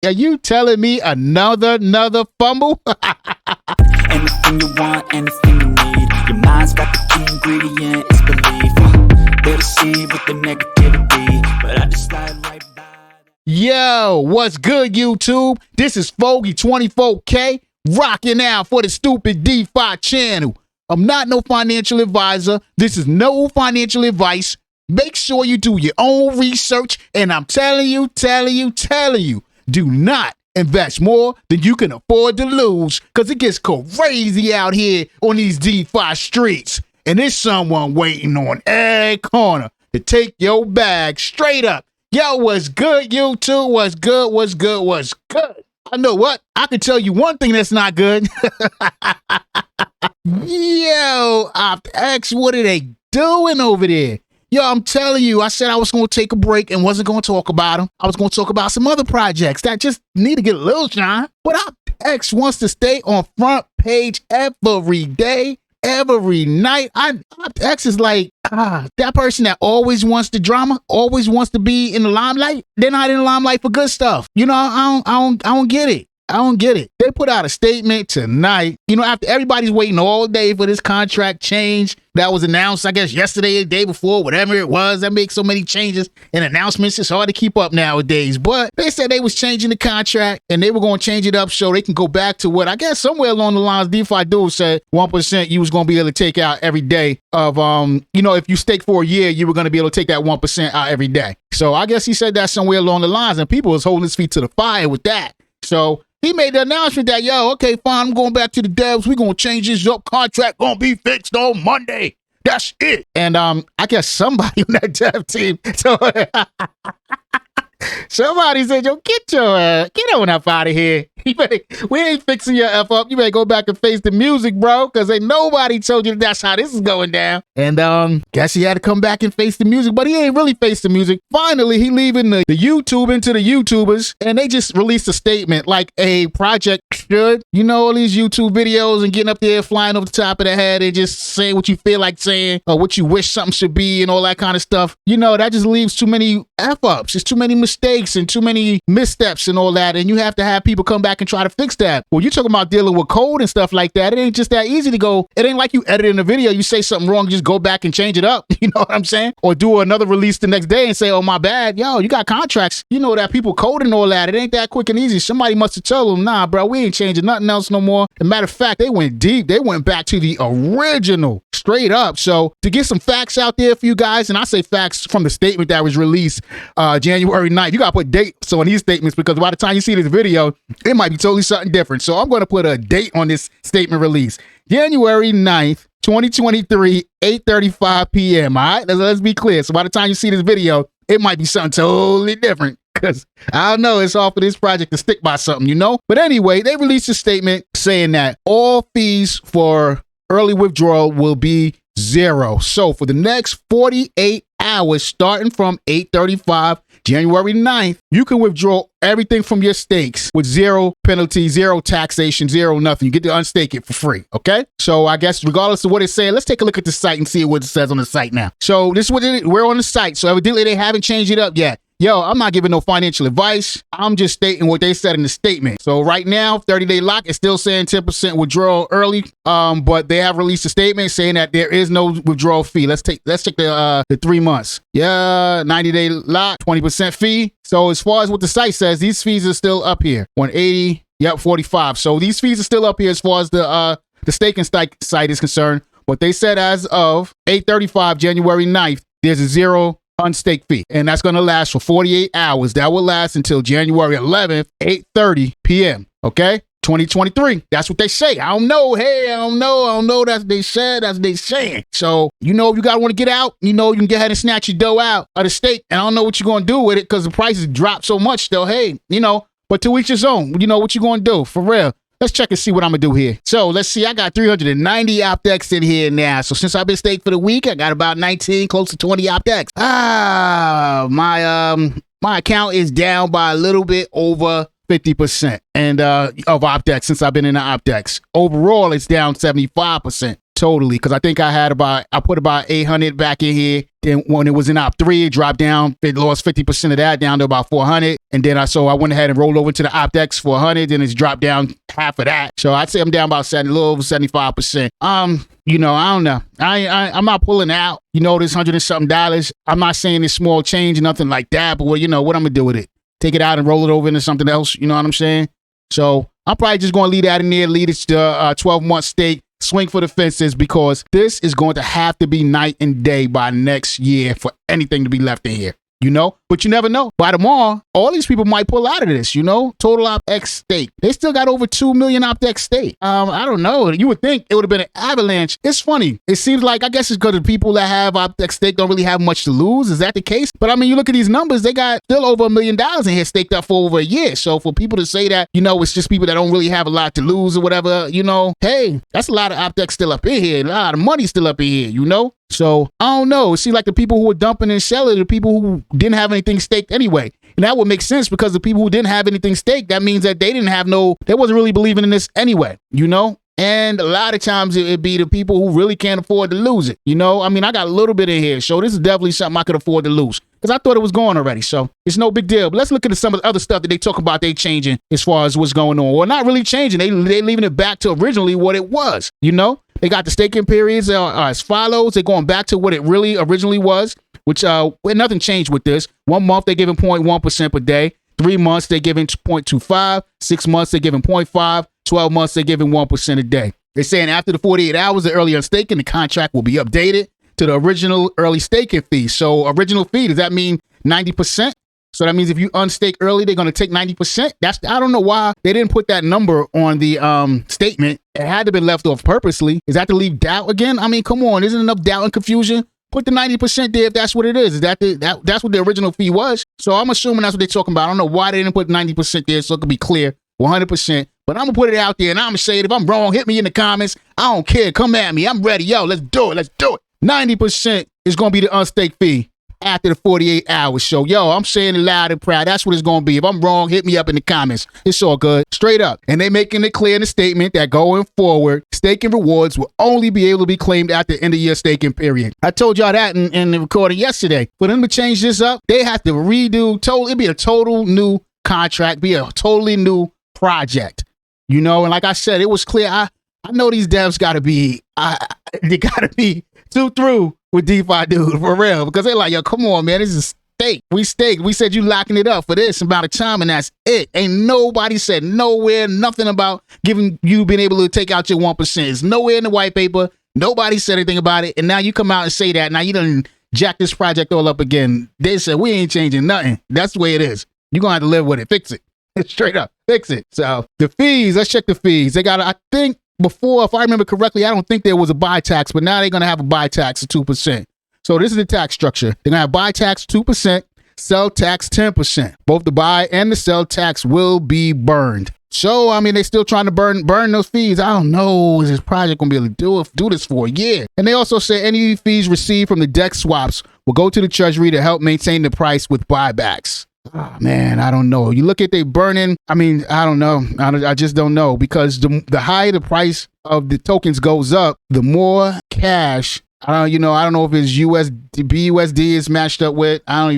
Are you telling me another fumble? Anything you want, anything you need. Your mind's got the key ingredient, it's belief. Little seed with the negativity, but I just slide right by. Yo, what's good, YouTube? This is Foggy24K, rocking out for the stupid DeFi channel. I'm not no financial advisor. This is no financial advice. Make sure you do your own research, and I'm telling you, do not invest more than you can afford to lose, because it gets crazy out here on these DeFi streets. And there's someone waiting on every corner to take your bag straight up. Yo, what's good, YouTube? What's good? I know what? I can tell you one thing that's not good. Yo, OptX, what are they doing over there? Yo, I'm telling you, I said I was going to take a break and wasn't going to talk about them. I was going to talk about some other projects that just need to get a little shine. But OptX wants to stay on front page every day, every night. OptX is like, that person that always wants the drama, always wants to be in the limelight. They're not in the limelight for good stuff. You know, I don't get it. I don't get it. They put out a statement tonight, you know, after everybody's waiting all day for this contract change that was announced, I guess, yesterday, the day before, whatever it was. That makes so many changes and announcements. It's hard to keep up nowadays. But they said they was changing the contract and they were going to change it up so they can go back to what I guess somewhere along the lines DeFi dude said 1% you was going to be able to take out every day of, you know, if you stake for a year, you were going to be able to take that 1% out every day. So I guess he said that somewhere along the lines and people was holding his feet to the fire with that. So he made the announcement that, yo, okay, fine, I'm going back to the devs. We're going to change this up. Contract going to be fixed on Monday. That's it. And I guess somebody on that dev team, somebody said, yo, get on up out of here. We ain't fixing your F up. You better go back and face the music, bro, because ain't nobody told you that's how this is going down. And guess he had to come back and face the music, but he ain't really faced the music. Finally, he leaving the YouTube into the YouTubers, and they just released a statement like a project should. You know, all these YouTube videos and getting up there, flying over the top of the head and just saying what you feel like saying or what you wish something should be and all that kind of stuff. You know, that just leaves too many F-ups. There's too many mistakes and too many missteps and all that, and you have to have people come back and try to fix that. Well, you're talking about dealing with code and stuff like that. It ain't just that easy to go. It ain't like you edit in a video, you say something wrong, just go back and change it up. You know what I'm saying? Or do another release the next day and say, oh, my bad. Yo, you got contracts. You know that people code and all that. It ain't that quick and easy. Somebody must have told them, nah, bro, we ain't changing nothing else no more. As a matter of fact, they went deep. They went back to the original, straight up. So to get some facts out there for you guys, and I say facts from the statement that was released January 9th. You got to put dates on these statements because by the time you see this video, it might be totally something different. So I'm going to put a date on this statement release. January 9th, 2023, 8:35 p.m. All right, let's be clear. So by the time you see this video, it might be something totally different because I don't know. It's all for this project to stick by something, you know? But anyway, they released a statement saying that all fees for early withdrawal will be zero. So for the next 48 hours, starting from 8:35 January 9th, you can withdraw everything from your stakes with zero penalty, zero taxation, zero nothing. You get to unstake it for free, okay? So I guess regardless of what it's saying, let's take a look at the site and see what it says on the site now. So this is what we're on the site. So evidently they haven't changed it up yet. Yo, I'm not giving no financial advice. I'm just stating what they said in the statement. So right now, 30-day lock is still saying 10% withdrawal early, but they have released a statement saying that there is no withdrawal fee. Let's check the 3 months. Yeah, 90-day lock, 20% fee. So as far as what the site says, these fees are still up here. 180, yep, 45. So these fees are still up here as far as the staking site is concerned. But they said as of 8:35 January 9th, there's a zero unstake fee, and that's going to last for 48 hours. That will last until January 11th, 8:30 p.m. Okay, 2023. That's what they say. I don't know. Hey, I don't know. That's what they said. That's what they saying. So, you know, if you want to get out, you know, you can get ahead and snatch your dough out of the stake. And I don't know what you're going to do with it because the prices dropped so much still. Hey, you know, but to each his own. You know what you're going to do for real. Let's check and see what I'm going to do here. So let's see. I got 390 OptX in here now. So since I've been staked for the week, I got about 19, close to 20 OptX. My account is down by a little bit over 50% and of OptX since I've been in the OptX. Overall, it's down 75% totally. Because I think I put about 800 back in here. Then when it was in Op3, it dropped down. It lost 50% of that down to about 400. And then I went ahead and rolled over to the OptX for 100. Then it's dropped down half of that. So I'd say I'm down about a little over 75%. You know, I don't know. I'm not pulling out, you know, this $100 and something. I'm not saying it's small change or nothing like that. But, well, you know, what I'm going to do with it? Take it out and roll it over into something else. You know what I'm saying? So I'm probably just going to leave that in there, leave it to 12-month stake, swing for the fences, because this is going to have to be night and day by next year for anything to be left in here. You know, but you never know. By tomorrow, all these people might pull out of this, you know, total OptX stake. They still got over 2 million OptX stake. I don't know. You would think it would have been an avalanche. It's funny. It seems like, I guess it's because the people that have OptX stake don't really have much to lose. Is that the case? But I mean, you look at these numbers, they got still over $1 million in here staked up for over a year. So for people to say that, you know, it's just people that don't really have a lot to lose or whatever, you know, hey, that's a lot of OptX still up in here. A lot of money still up in here, you know? So I don't know. It seems like the people who were dumping and selling, the people who didn't have anything staked anyway. And that would make sense, because the people who didn't have anything staked, that means that they wasn't really believing in this anyway, you know? And a lot of times it'd be the people who really can't afford to lose it. You know, I mean, I got a little bit in here, so this is definitely something I could afford to lose, because I thought it was going already. So it's no big deal. But let's look at some of the other stuff that they talk about they changing as far as what's going on. Well, not really changing. They leaving it back to originally what it was, you know? They got the staking periods as follows. They're going back to what it really originally was, which nothing changed with this. 1 month, they're giving 0.1% per day. 3 months, they're giving 0.25. 6 months, they're giving 0.5. 12 months, they're giving 1% a day. They're saying after the 48 hours of early unstaking, the contract will be updated to the original early staking fee. So original fee, does that mean 90%? So that means if you unstake early, they're going to take 90%. I don't know why they didn't put that number on the statement. It had to have been left off purposely. Is that to leave doubt again? I mean, come on, isn't enough doubt and confusion? Put the 90% there if that's what it is. Is that's what the original fee was? So I'm assuming that's what they're talking about. I don't know why they didn't put 90% there so it could be clear, 100%. But I'm going to put it out there, and I'm going to say it. If I'm wrong, hit me in the comments. I don't care. Come at me. I'm ready. Yo, let's do it. Let's do it. 90% is going to be the unstake fee after the 48 hours. So, yo, I'm saying it loud and proud. That's what it's going to be. If I'm wrong, hit me up in the comments. It's all good. Straight up. And they making it clear in the statement that going forward, staking rewards will only be able to be claimed at the end of your staking period. I told y'all that in the recording yesterday. For them to change this up, they have to redo. It'd be a total new contract, be a totally new project. You know, and like I said, it was clear. I know these devs got to be, they got to be too through with DeFi, dude, for real. Because they're like, yo, come on, man, this is stake. We staked. We said you locking it up for this amount of time, and that's it. Ain't nobody said nowhere, nothing about giving you being able to take out your 1%. It's nowhere in the white paper. Nobody said anything about it. And now you come out and say that. Now you done jack this project all up again. They said, we ain't changing nothing. That's the way it is. You're going to have to live with it. Fix it. Straight up. Fix it. So the fees, let's check the fees. They got, I think, before, if I remember correctly, I don't think there was a buy tax, but now they're going to have a buy tax of 2%. So this is the tax structure. They're going to have buy tax 2%, sell tax 10%. Both the buy and the sell tax will be burned. So, I mean, they're still trying to burn those fees. I don't know. Is this project going to be able to do this for a year? And they also say any fees received from the DEX swaps will go to the treasury to help maintain the price with buybacks. Oh, man, I don't know. You look at they burning. I mean, I don't know. I just don't know, because the higher the price of the tokens goes up, the more cash. I don't know if it's BUSD is matched up with. I don't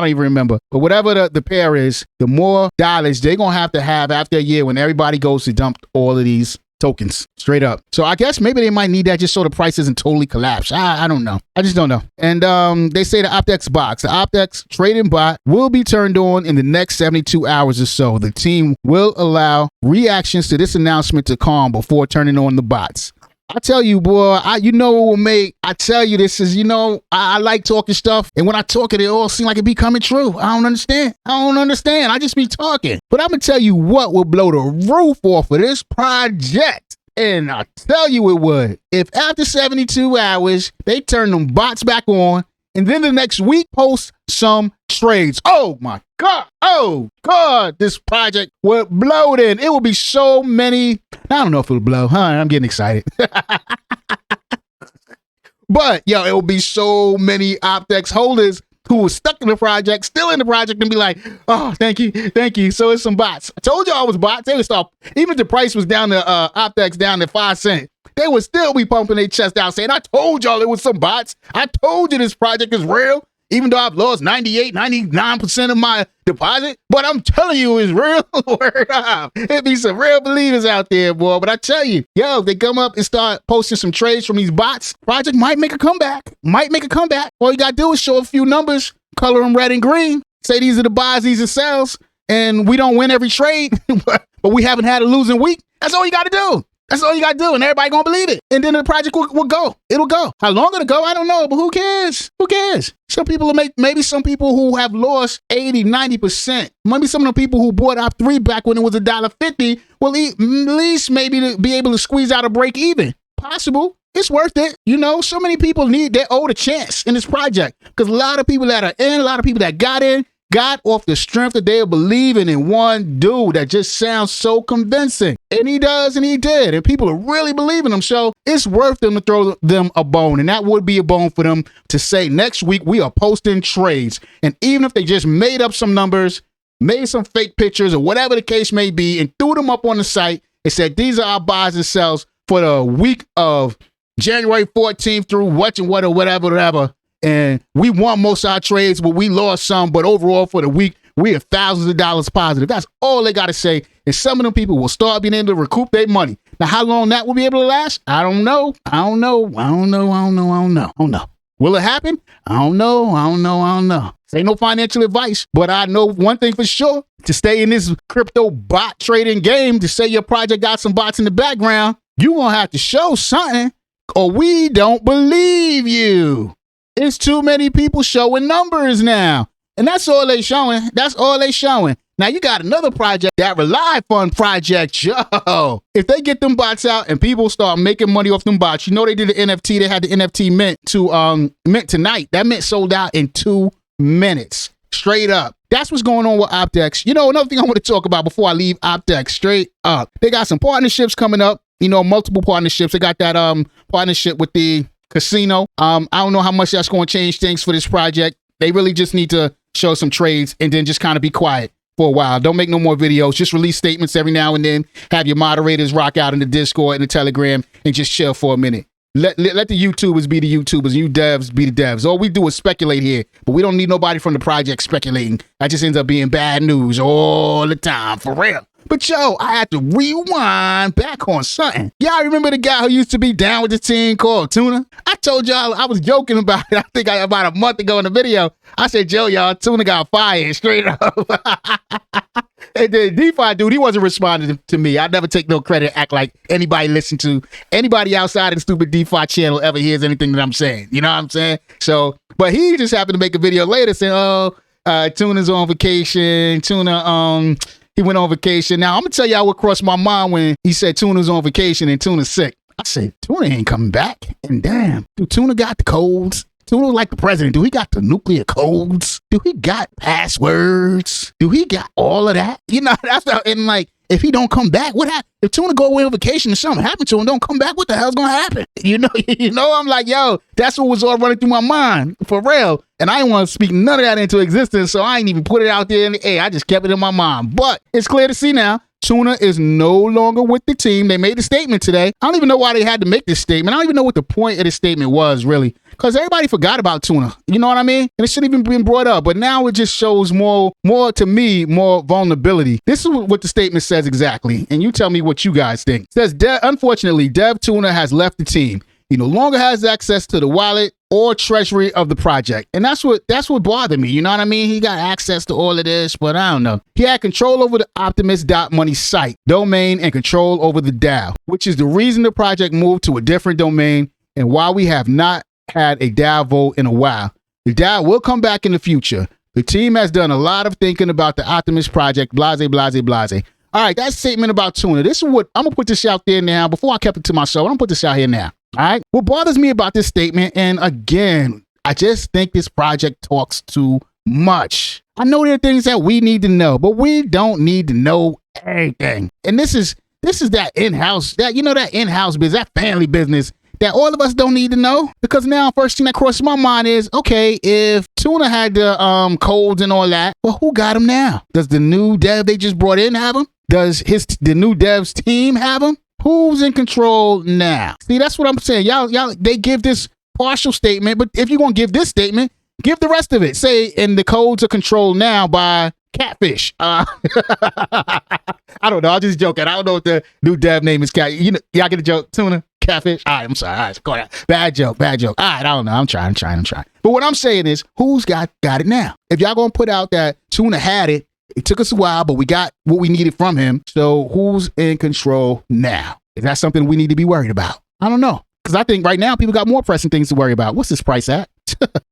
even remember. But whatever the pair is, the more dollars they're gonna have after a year when everybody goes to dump all of these tokens straight up. So I guess maybe they might need that just so the price doesn't totally collapse. I don't know. I just don't know. And they say the OptX box, the OptX trading bot will be turned on in the next 72 hours or so. The team will allow reactions to this announcement to calm before turning on the bots. I tell you, boy, you know what will make, I tell you this is, you know, I like talking stuff. And when I talk it all seems like it be coming true. I don't understand. I just be talking. But I'm going to tell you what will blow the roof off of this project. And I tell you it would. If after 72 hours, they turn them bots back on, and then the next week post some trades. Oh my God. Oh God. This project would blow then. It will be so many. I don't know if it'll blow. I'm getting excited. But yo, it will be so many OptX holders who were stuck in the project, still in the project, and be like, oh, thank you. So it's some bots. I told y'all it was bots. They would stop. Even if the price was down to OptX down to 5 cents. they would still be pumping their chest out saying, I told y'all it was some bots. I told you this project is real. Even though I've lost 98, 99% of my deposit, but I'm telling you it's real. Word up. It be some real believers out there, boy. But I tell you, yo, if they come up and start posting some trades from these bots, project might make a comeback. All you got to do is show a few numbers, color them red and green, say these are the buys, these are sells, and we don't win every trade, but we haven't had a losing week. That's all you got to do. That's all you got to do, and everybody going to believe it. And then the project will go. It'll go. How long it'll go, I don't know, but who cares? Who cares? Some people will maybe some people who have lost 80, 90%, maybe some of the people who bought Op3 back when it was $1.50 will at least maybe be able to squeeze out a break even. Possible. It's worth it. You know, so many people they're owed a chance in this project because a lot of people that are in, a lot of people that got in, got off the strength that they are believing in one dude that just sounds so convincing. And he does, and he did. And people are really believing him. So it's worth them to throw them a bone. And that would be a bone for them to say, next week we are posting trades. And even if they just made up some numbers, made some fake pictures or whatever the case may be, and threw them up on the site and said, these are our buys and sells for the week of January 14th through whatever. And we won most of our trades, but we lost some. But overall, for the week, we are thousands of dollars positive. That's all they got to say. And some of them people will start being able to recoup their money. Now, how long that will be able to last? I don't know. Will it happen? I don't know. This ain't no financial advice, but I know one thing for sure. To stay in this crypto bot trading game, to say your project got some bots in the background, you going to have to show something or we don't believe you. It's too many people showing numbers now. And that's all they showing. Now, you got another project, that Relyfund project. Yo, if they get them bots out and people start making money off them bots, you know they did the NFT. They had the NFT mint tonight. That mint sold out in 2 minutes. Straight up. That's what's going on with OptX. You know, another thing I want to talk about before I leave OptX, straight up. They got some partnerships coming up. You know, multiple partnerships. They got that partnership with the casino. I don't know how much that's going to change things for this project. They really just need to show some trades and then just kind of be quiet for a while. Don't make no more videos. Just release statements every now and then. Have your moderators rock out in the Discord and the Telegram and just chill for a minute. Let the YouTubers be the YouTubers, you devs be the devs. All we do is speculate here, but we don't need nobody from the project speculating. That just ends up being bad news all the time, for real. But yo, I had to rewind back on something. Y'all remember the guy who used to be down with the team called Tuna? I told y'all I was joking about it. I think about a month ago in the video. I said, y'all, Tuna got fired straight up. And the DeFi dude, he wasn't responding to me. I never take no credit, act like anybody listen to anybody outside of the stupid DeFi channel ever hears anything that I'm saying. You know what I'm saying? So, but he just happened to make a video later saying, Tuna's on vacation. Tuna, he went on vacation. Now, I'm going to tell y'all what crossed my mind when he said Tuna's on vacation and Tuna's sick. I said, Tuna ain't coming back. And damn, do Tuna got the codes? Tuna like the president. Do he got the nuclear codes? Do he got passwords? Do he got all of that? You know, that's not, and like, if he don't come back, what happens? If Tuna go away on vacation and something happened to him, don't come back, what the hell's going to happen? You know, I'm like, yo, that's what was all running through my mind, for real. And I didn't want to speak none of that into existence, so I ain't even put it out there in the air. I just kept it in my mind. But it's clear to see now, Tuna is no longer with the team. They made a statement today. I don't even know why they had to make this statement. I don't even know what the point of the statement was, really. Because everybody forgot about Tuna. You know what I mean? And it shouldn't even been brought up. But now it just shows more to me, more vulnerability. This is what the statement says exactly. And you tell me what you guys think. It says, unfortunately, Dev Tuna has left the team. He no longer has access to the wallet or treasury of the project. And that's what bothered me. You know what I mean? He got access to all of this, but I don't know. He had control over the Optimus.money site, domain, and control over the DAO, which is the reason the project moved to a different domain and why we have not had a DAO vote in a while. The DAO will come back in the future. The team has done a lot of thinking about the Optimus project, blase, blase, blase. All right, that statement about Tuna. This is what I'm going to put this out there now. Before I kept it to myself, I'm going to put this out here now. All right. What bothers me about this statement, and again, I just think this project talks too much. I know there are things that we need to know, but we don't need to know everything. And this is that in-house, that in-house business, that family business that all of us don't need to know. Because now, first thing that crosses my mind is, okay, if Tuna had the codes and all that, well, who got them now? Does the new dev they just brought in have them? Does the new dev's team have them? Who's in control now? See, that's what I'm saying. Y'all, they give this partial statement, but if you're going to give this statement, give the rest of it. Say, and the codes are controlled now by Catfish. I don't know. I'm just joking. I don't know what the new dev name is. Y'all get a joke? Tuna? Catfish? All right, I'm sorry. All right, go ahead. Bad joke. All right, I don't know. I'm trying. But what I'm saying is, who's got it now? If y'all going to put out that Tuna had it, it took us a while, but we got what we needed from him. So who's in control now? Is that something we need to be worried about? I don't know. Because I think right now people got more pressing things to worry about. What's this price at?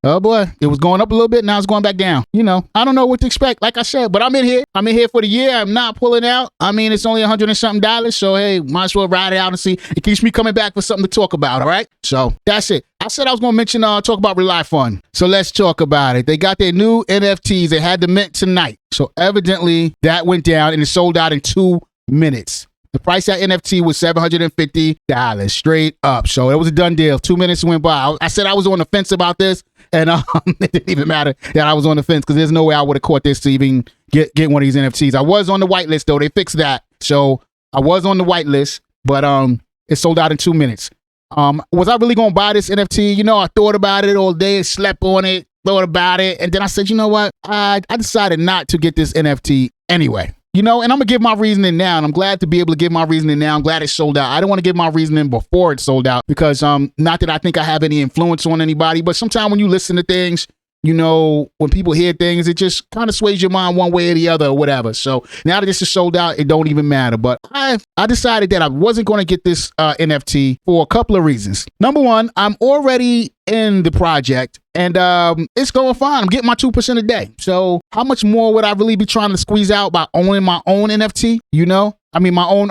Oh boy, it was going up a little bit. Now it's going back down. I don't know what to expect. Like I said, but I'm in here. I'm in here for the year. I'm not pulling out. I mean, it's only $100 and something. So hey, might as well ride it out and see. It keeps me coming back for something to talk about. All right. So that's it. I said I was going to mention, talk about Relyfund. So let's talk about it. They got their new NFTs. They had the mint tonight. So evidently that went down and it sold out in 2 minutes. The price at NFT was $750 straight up. So it was a done deal. 2 minutes went by. I said I was on the fence about this, and it didn't even matter that I was on the fence because there's no way I would have caught this to even get one of these NFTs. I was on the whitelist though. They fixed that. So I was on the whitelist, but it sold out in 2 minutes. Was I really going to buy this NFT? I thought about it all day, slept on it, thought about it, and then I said, you know what? I decided not to get this NFT anyway. And I'm going to give my reasoning now, and I'm glad to be able to give my reasoning now. I'm glad it sold out. I don't want to give my reasoning before it sold out because not that I think I have any influence on anybody, but sometimes when you listen to things, when people hear things, it just kind of sways your mind one way or the other or whatever. So now that this is sold out, it don't even matter. But I decided that I wasn't going to get this NFT for a couple of reasons. Number one, I'm already in the project and it's going fine. I'm getting my 2% a day. So how much more would I really be trying to squeeze out by owning my own NFT? My own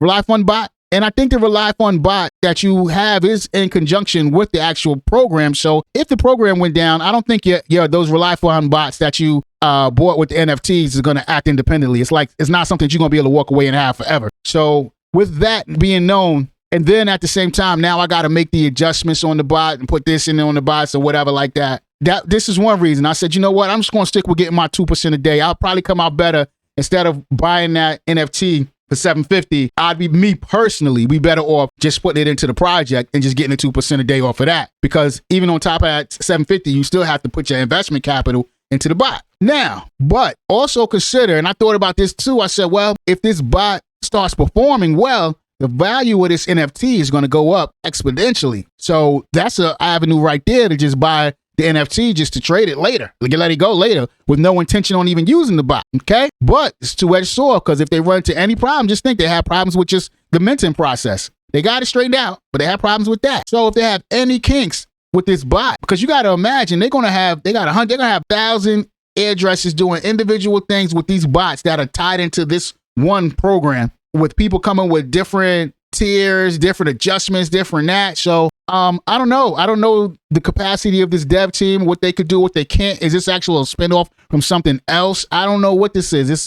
Relyfund bot. And I think the Relyfund bot that you have is in conjunction with the actual program. So if the program went down, I don't think those Relyfund bots that you bought with the NFTs is going to act independently. It's not something you're going to be able to walk away and have forever. So with that being known, and then at the same time, now I got to make the adjustments on the bot and put this in on the bots or whatever like that. This is one reason. I said, you know what? I'm just going to stick with getting my 2% a day. I'll probably come out better instead of buying that NFT for $750. Me personally, we better off just putting it into the project and just getting the 2% a day off of that. Because even on top of that $750, you still have to put your investment capital into the bot. Now, but also consider, and I thought about this too, I said, well, if this bot starts performing well, the value of this NFT is going to go up exponentially. So that's an avenue right there to just buy the NFT just to trade it later. Let it go later with no intention on even using the bot. Okay. But it's two-edged sword because if they run into any problem, just think they have problems with just the minting process. They got it straightened out, but they have problems with that. So if they have any kinks with this bot, because you got to imagine they're going to have 1,000 addresses doing individual things with these bots that are tied into this one program with people coming with different tiers, different adjustments, different that. So I don't know. I don't know the capacity of this dev team, what they could do, what they can't. Is this actually a spinoff from something else? I don't know what this is. Is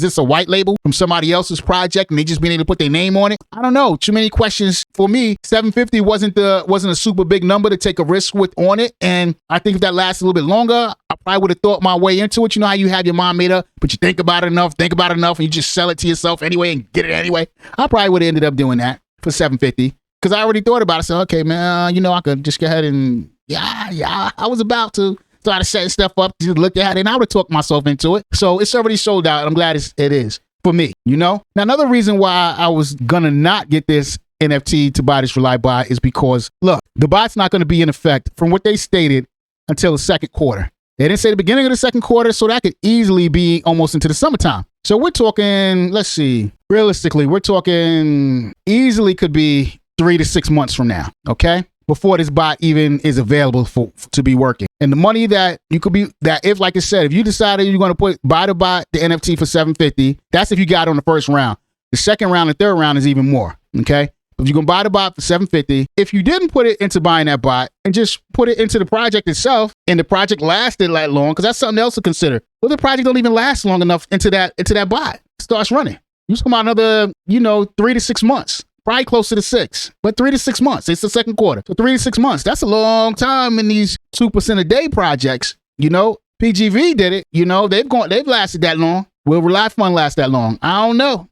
this a white label from somebody else's project and they just being able to put their name on it? I don't know. Too many questions for me. 750 wasn't a super big number to take a risk with on it. And I think if that lasts a little bit longer, I probably would have thought my way into it. You know how you have your mind made up, but you think about it enough, and you just sell it to yourself anyway and get it anyway. I probably would have ended up doing that for 750. Because I already thought about it. I said, okay, man, I could just go ahead and, I was about to start setting stuff up, just look at it, and I would have talked myself into it. So it's already sold out. I'm glad it is for me, Now, another reason why I was going to not get this NFT to buy this Relybot is because, look, the bot's not going to be in effect from what they stated until the second quarter. They didn't say the beginning of the second quarter, so that could easily be almost into the summertime. So we're talking, let's see, realistically, we're talking easily could be 3 to 6 months from now, okay? Before this bot even is available to be working. And the money that you could be, that if, like I said, if you decided you're going to buy the bot, the NFT for $750, that's if you got it on the first round. The second round and third round is even more, okay? If you're going to buy the bot for $750, if you didn't put it into buying that bot and just put it into the project itself, and the project lasted that long, because that's something else to consider. Well, the project don't even last long enough into that bot. It starts running. You just come out another, 3 to 6 months. Probably closer to 6, but 3 to 6 months. It's the second quarter. So 3 to 6 months. That's a long time in these 2% a day projects. PGV did it. They've lasted that long. Will Relyfund last that long? I don't know.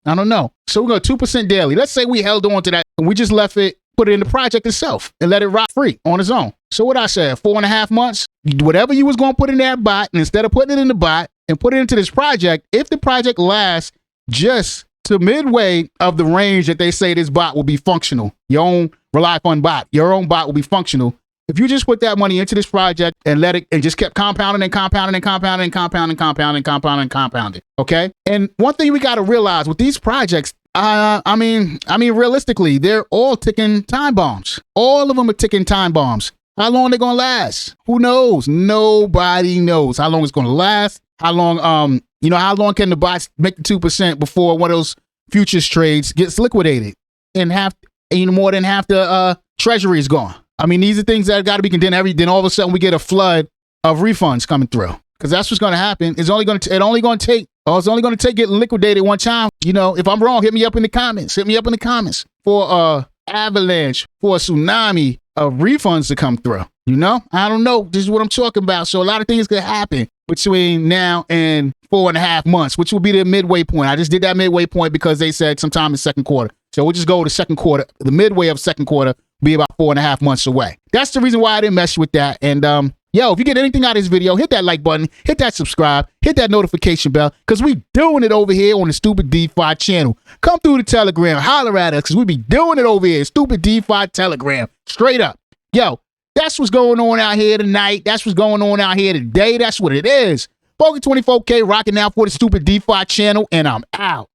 I don't know. So we're going to 2% daily. Let's say we held on to that and we just left it, put it in the project itself and let it rock free on its own. So what I said, 4.5 months, whatever you was going to put in that bot, and instead of putting it in the bot and put it into this project, if the project lasts just to midway of the range that they say this bot will be functional, your own Relyfund bot, your own bot will be functional. If you just put that money into this project and let it, and just kept compounding and compounding and compounding and compounding, compounding, okay? And one thing we got to realize with these projects, I mean, realistically, they're all ticking time bombs. All of them are ticking time bombs. How long they're going to last? Who knows? Nobody knows how long it's going to last. How long, how long can the bots make the 2% before one of those futures trades gets liquidated and more than half the treasury is gone? I mean, these are things that got to be condemned. Then all of a sudden we get a flood of refunds coming through, because that's what's going to happen. It's only going to take getting liquidated one time. If I'm wrong, hit me up in the comments. Hit me up in the comments for avalanche, for a tsunami of refunds to come through. I don't know. This is what I'm talking about. So a lot of things could happen between now and 4.5 months, which will be the midway point. I just did that midway point because they said sometime in second quarter. So we'll just go to second quarter. The midway of second quarter be about 4.5 months away. That's the reason why I didn't mess with that. And if you get anything out of this video, hit that like button, hit that subscribe, hit that notification bell, because we doing it over here on the Stupid DeFi channel. Come through the Telegram, holler at us, because we be doing it over here. Stupid DeFi Telegram, straight up. That's what's going on out here tonight. That's what's going on out here today. That's what it is. Bogey 24K rocking out for the Stupid DeFi channel, and I'm out.